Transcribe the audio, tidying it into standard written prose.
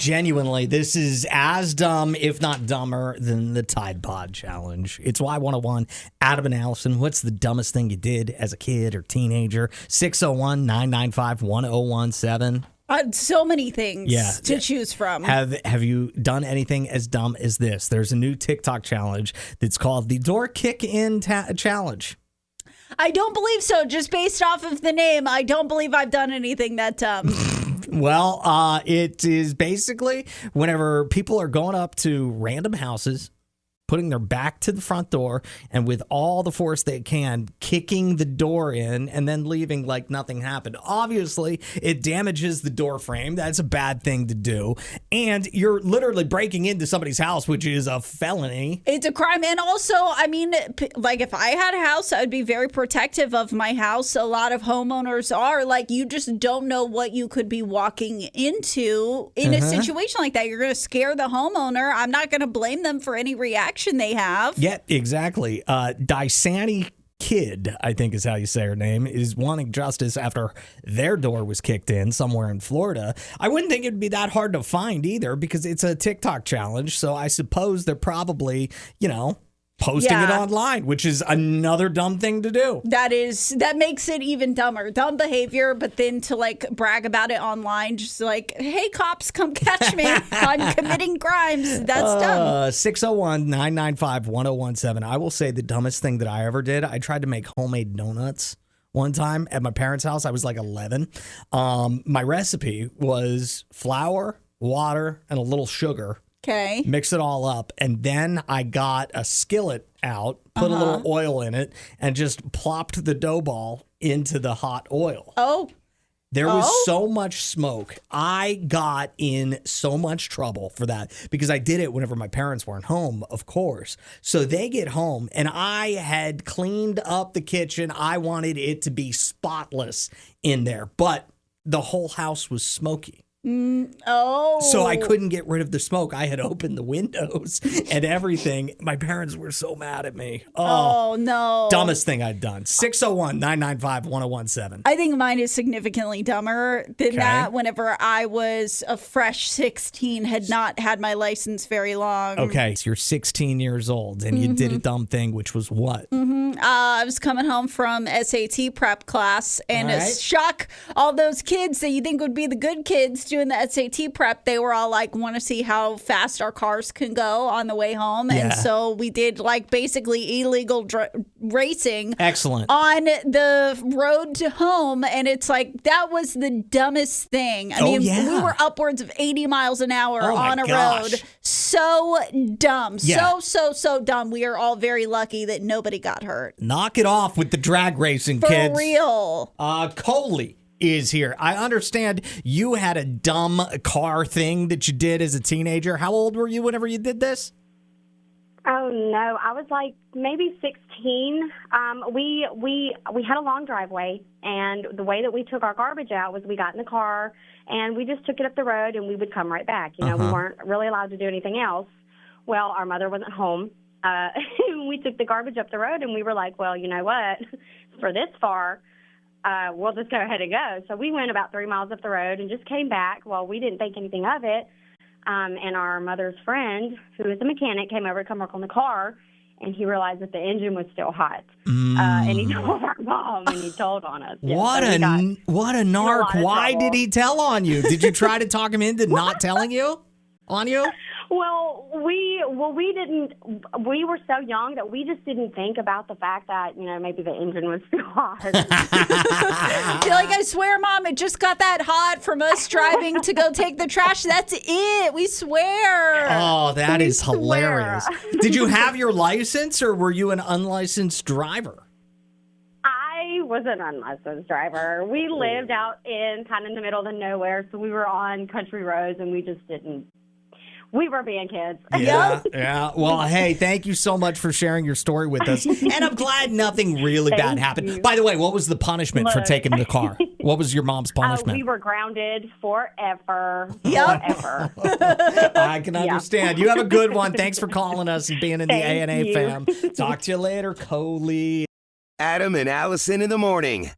genuinely, this is as dumb, if not dumber, than the Tide Pod Challenge. It's Y101. Adam and Allison, what's the dumbest thing you did as a kid or teenager? 601-995-1017. So many things to choose from. Have you done anything as dumb as this? There's a new TikTok challenge that's called the Door Kick In Challenge. I don't believe so. Just based off of the name, I don't believe I've done anything that dumb. Well, it is basically whenever people are going up to random houses, putting their back to the front door, and with all the force they can, kicking the door in and then leaving like nothing happened. Obviously, it damages the door frame. That's a bad thing to do. And you're literally breaking into somebody's house, which is a felony. It's a crime. And also, I mean, like if I had a house, I would be very protective of my house. A lot of homeowners are. Like, you just don't know what you could be walking into in a situation like that. You're going to scare the homeowner. I'm not going to blame them for any reaction they have. Yeah, exactly. Dysani Kid, I think is how you say her name, is wanting justice after their door was kicked in somewhere in Florida. I wouldn't think it'd be that hard to find either because it's a TikTok challenge. So I suppose they're probably, posting it online, which is another dumb thing to do. That makes it even dumber. Dumb behavior, but then to brag about it online, just like, hey, cops, come catch me. I'm committing crimes. That's dumb. 601-995-1017. I will say the dumbest thing that I ever did, I tried to make homemade donuts one time at my parents' house. I was like 11. My recipe was flour, water, and a little sugar. Okay. Mix it all up. And then I got a skillet out, put a little oil in it, and just plopped the dough ball into the hot oil. Oh. There was so much smoke. I got in so much trouble for that because I did it whenever my parents weren't home, of course. So they get home, and I had cleaned up the kitchen. I wanted it to be spotless in there, but the whole house was smoky. So I couldn't get rid of the smoke. I had opened the windows and everything. My parents were so mad at me. Oh, no. Dumbest thing I'd done. 601-995-1017. I think mine is significantly dumber than that. Whenever I was a fresh 16, had not had my license very long. Okay, so you're 16 years old and you did a dumb thing, which was what? I was coming home from SAT prep class, and shock all those kids that you think would be the good kids doing the SAT prep. They were all like, want to see how fast our cars can go on the way home. And so we did basically illegal racing. Excellent. On the road to home. And it's like, that was the dumbest thing. I mean, we were upwards of 80 miles an hour on a road. So dumb. Yeah. So dumb. We are all very lucky that nobody got hurt. Knock it off with the drag racing, For kids. For real. Coley is here. I understand you had a dumb car thing that you did as a teenager. How old were you whenever you did this? Oh, no. I was maybe 16. We had a long driveway, and the way that we took our garbage out was we got in the car, and we just took it up the road, and we would come right back. We weren't really allowed to do anything else. Well, our mother wasn't home. We took the garbage up the road, and we were like, well, you know what? For this far, we'll just go ahead and go. So we went about 3 miles up the road and just came back. Well, we didn't think anything of it. And our mother's friend, who is a mechanic, came over to come work on the car, and he realized that the engine was still hot. And he told our mom, and he told on us. What a narc. Why did he tell on you? Did you try to talk him into not telling you on you? Well, we didn't. We were so young that we just didn't think about the fact that maybe the engine was too hot. You're like, I swear, Mom, it just got that hot from us driving to go take the trash. That's it. We swear. Oh, that is hilarious. Did you have your license, or were you an unlicensed driver? I was an unlicensed driver. We lived out in kind of the middle of the nowhere, so we were on country roads, and we just didn't. We were being kids. Yeah. Well, hey, thank you so much for sharing your story with us. And I'm glad nothing really bad happened. You. By the way, what was the punishment for taking the car? What was your mom's punishment? We were grounded forever. Forever. I can understand. You have a good one. Thanks for calling us and being in the A&A fam. Talk to you later, Coley. Adam and Allison in the morning.